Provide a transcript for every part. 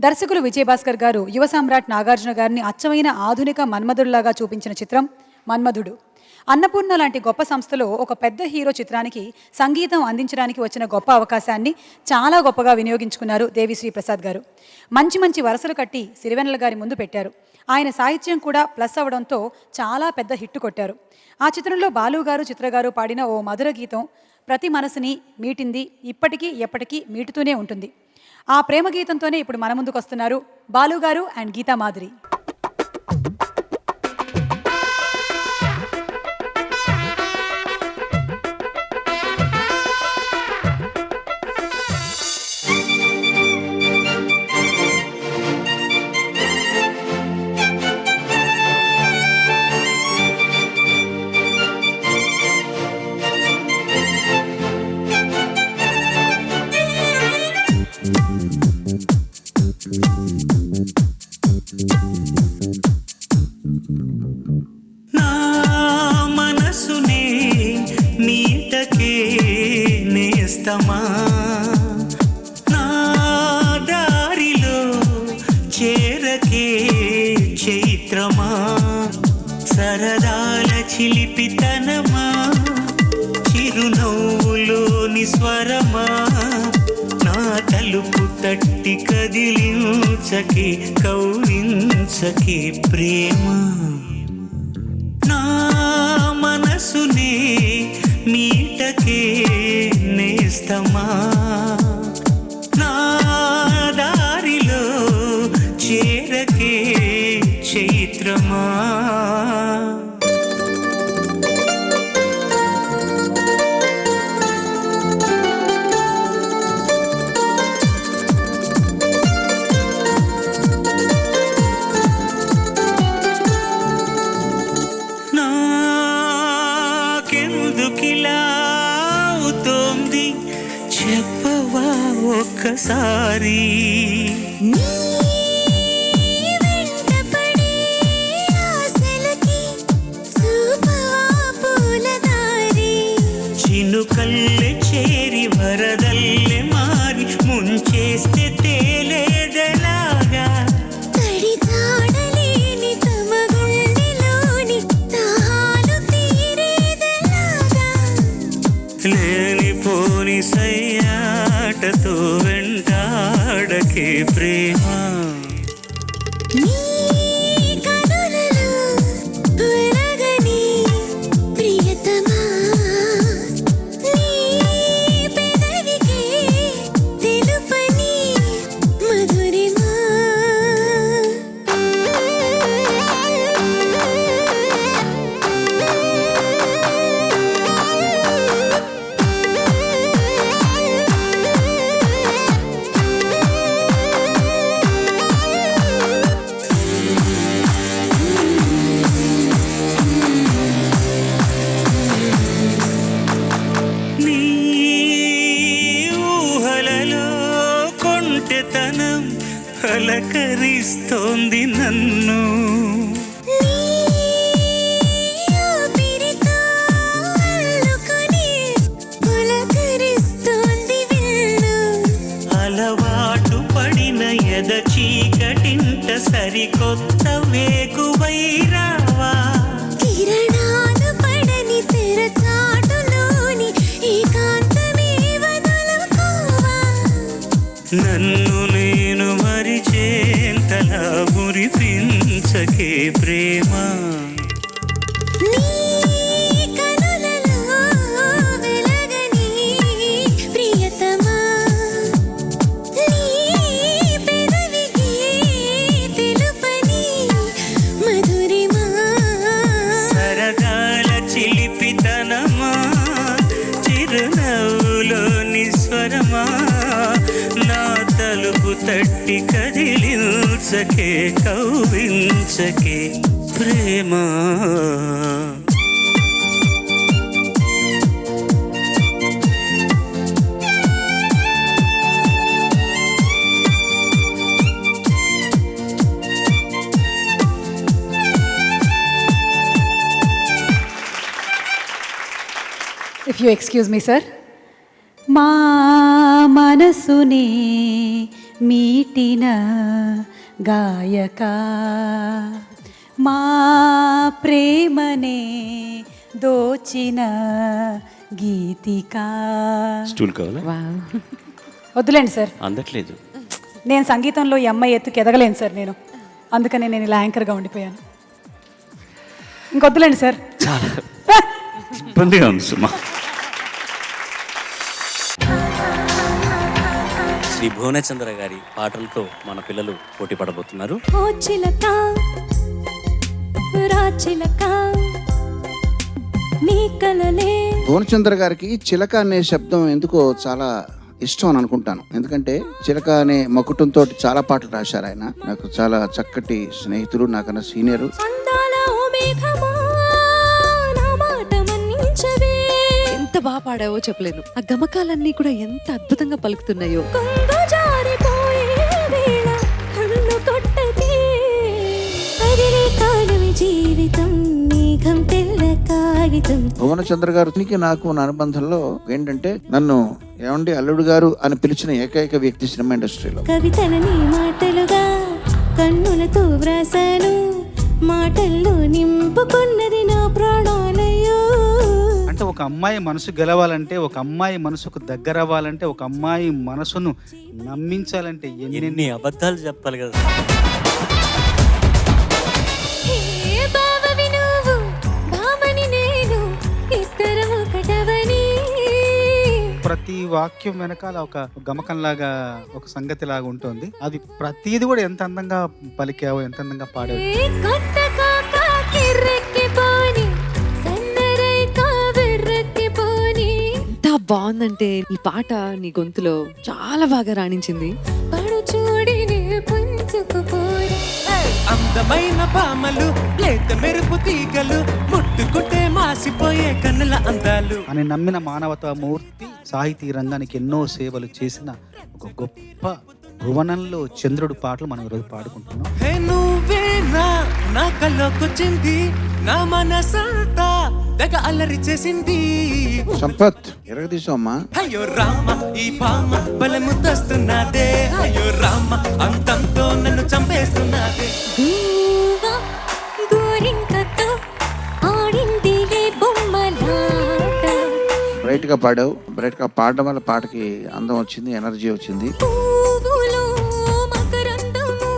దర్శకులు విజయభాస్కర్ గారు యువ సామ్రాట్ నాగార్జున గారిని అచ్చమైన ఆధునిక మన్మధుడిలాగా చూపించిన చిత్రం మన్మధుడు. అన్నపూర్ణ లాంటి గొప్ప సంస్థలో ఒక పెద్ద హీరో చిత్రానికి సంగీతం అందించడానికి వచ్చిన గొప్ప అవకాశాన్ని చాలా గొప్పగా వినియోగించుకున్నారు దేవిశ్రీ ప్రసాద్ గారు. మంచి మంచి వరసలు కట్టి సిరివెన్నెల గారి ముందు పెట్టారు. ఆయన సాహిత్యం కూడా ప్లస్ అవడంతో చాలా పెద్ద హిట్ కొట్టారు. ఆ చిత్రంలో బాలు గారు, చిత్ర గారు పాడిన ఓ మధుర గీతం ప్రతి మనసుని మీటింది, ఇప్పటికీ ఎప్పటికీ మీటుతూనే ఉంటుంది. ఆ ప్రేమ గీతంతోనే ఇప్పుడు మన ముందుకు వస్తున్నారు బాలు గారు అండ్ గీతా మాధురి. నా మనసునే మీటకే నేస్తమా, నా దారిలో చేరకే చైత్రమా, సరదాల చిలిపితనమా, చిరునవ్వులోని స్వరమా, నా తలుపు తట్టి కదిలించకే కౌలించకే ప్రేమ. నా మనసునే మీటకే నేస్తమా, నా దారిలో చేరకే చైత్రమా. నాకెందుకిలా అవుతోంది చెప్పవా ఒక్కసారి. చినుకల్లె చేరి వరదల్లె మారి ముంచేస్తే తేలేదెలాగా, లేనిపోని సయ్యాటతో వెంటాడకే ప్రేమ. కొంటెతనం అలకరిస్తోంది నన్ను, అలవాటు పడిన ఎద చీకటింట సరికొత్త వేకువై రావా, నన్ను నేను మరిచేంతలా మురిపించకే ప్రేమ. సరదాల చిలిపితనమా, చిరునవ్వులోని స్వరమా, నా తలుపు తట్టి కదిలించకే కౌవించకే ప్రేమ. If you excuse me, sir. మా మనసునే మీటిన గాయక మా ప్రేమనే దోచిన గీతిక. స్టూల్ కావాలా? వద్దులేండి సార్, అందట్లేదు. నేను సంగీతంలో ఈ అమ్మాయి ఎత్తుకు ఎదగలేను సార్ నేను, అందుకని నేను ఇలా యాంకర్గా ఉండిపోయాను. ఇంకొద్దులేండి సార్. చాలా ఇబ్బందిగా ఉంది సుమా. శ్రీ భువనచంద్ర గారి పాటలతో మన పిల్లలు పోటీ పడబోతున్నారు. ఓ చిలక రాచిలక నీ కలలే. భువనచంద్ర గారికి చిలక అనే శబ్దం ఎందుకో చాలా ఇష్టం అని అనుకుంటాను. ఎందుకంటే చిలక అనే మకుటంతో చాలా పాటలు రాశారు ఆయన. నాకు చాలా చక్కటి స్నేహితులు, నాకన్నా సీనియరు. అందాల ఓ మేఘమా నా మాట మన్నించవే. ఎంత బాగా పాడావో చెప్పలేను. ఆ గమకాలన్నీ కూడా ఎంత అద్భుతంగా పలుకుతున్నాయో. కొంగు జారిపోయే వేళ కన్ను కొట్టకే. పగిలే కాలమే జీవితం మేఘం తెల్ల కాగితం. భువనచంద్ర గారికి నాకు ఉన్న అనుబంధంలో ఏంటంటే, నన్ను ఏమండి అల్లుడు గారు అని పిలిచిన ఏకైక వ్యక్తి సినిమా ఇండస్ట్రీలో. కవితలని మాటలుగా కన్నులతో వ్రాసాను, మాటల్లో నింపుకున్నది నా ప్రాణాలయ్యో. అంటే ఒక అమ్మాయి మనసు గెలవాలంటే, ఒక అమ్మాయి మనసుకు దగ్గర అవ్వాలంటే, ఒక అమ్మాయి మనసును నమ్మించాలంటే ఎన్ని అబద్ధాలు చెప్పాలి కదా. హే బావవి నువ్వు, భామని నేను, ఇద్దరము ఒకటవని. ప్రతి వాక్యం వెనకాల ఒక గమకంలాగా, ఒక సంగతి లాగా ఉంటుంది. అది ప్రతిది కూడా ఎంత అందంగా పలికావో, ఎంత అందంగా పాడావు. ఏ కొత్త కాక కిర్రెక్కిపోని, సన్నరైక వెర్రెక్కిపోని. ఎంత బాగుందంటే ఈ పాట నీ గొంతులో చాలా బాగా రాణించింది. పడు చూడిని పుంజుకుపోయి. అందమైన పామలు, లేత మెరుపు తీగలు, ముట్టుకుంటే మాసిపోయే కన్నుల అందాలు. అని నమ్మిన మానవతా మూర్తి, సాహితీ రంగానికి ఎన్నో సేవలు చేసిన ఒక గొప్ప భువనంలో చంద్రుడు పాటలు మనం ఈరోజు పాడుకుంటున్నాం. హే నువ్వేనా నా కల్లోకొచ్చింది, నా మనసంతా తెగ అల్లరి చేసింది. సంపత్ ఎరగదీసామ్మా. అయ్యో రామ ఈ పామ బలముద్దొస్తున్నదే, అయ్యో రామ అంతంతో నన్ను చంపేస్తున్నదే. గూవా గోరింకతో ఆడిందిలే బొమ్మలాట. బ్రైట్ గా పాడావు. బ్రైట్ గా పాడడం వల్ల పాటకి అందం వచ్చింది, ఎనర్జీ వచ్చింది. పువ్వులో మకరందము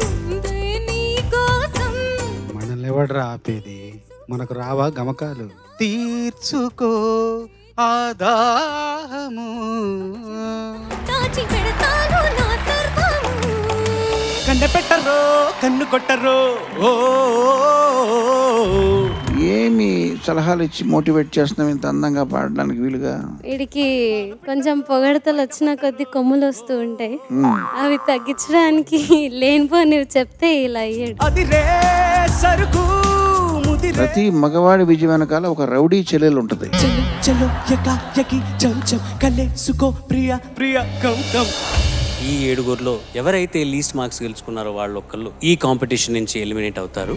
ఉందే నీ కోసం. మనల్ని ఎవడరా ఆపేది? మనకు రావా గమకాలు? తీర్చుకో ఆదాహము, దాచి పెడతాను నా సర్వము. కన్నె పెట్టరో కన్ను కొట్టరో. ఓ ఏమి సలహాలు ఇచ్చి మోటివేట్ చేస్తున్నావు ఇంత అందంగా పాడడానికి వీలుగా? వీడికి కొంచెం పొగడతలు వచ్చిన కొద్ది కొమ్ములు వస్తూ ఉంటాయి, అవి తగ్గించడానికి లేనిపోనివి చెప్తే ఇలా అయ్యాడు. అది రే సరుకు ముదిరే. ప్రతి మగవాడి విజయం వెనకాల ఒక రౌడీ చెల్లెలు ఉంటది. చలో చలో యకా యకి చం చం కలేసుకో ప్రియా ప్రియా కం కం. ఈ 7గురిలో ఎవరైతే లీస్ట్ మార్క్స్ గెలుచుకున్నారో వాళ్ళు ఒక్కళ్ళు ఈ కాంపిటీషన్ నుంచి ఎలిమినేట్ అవుతారు.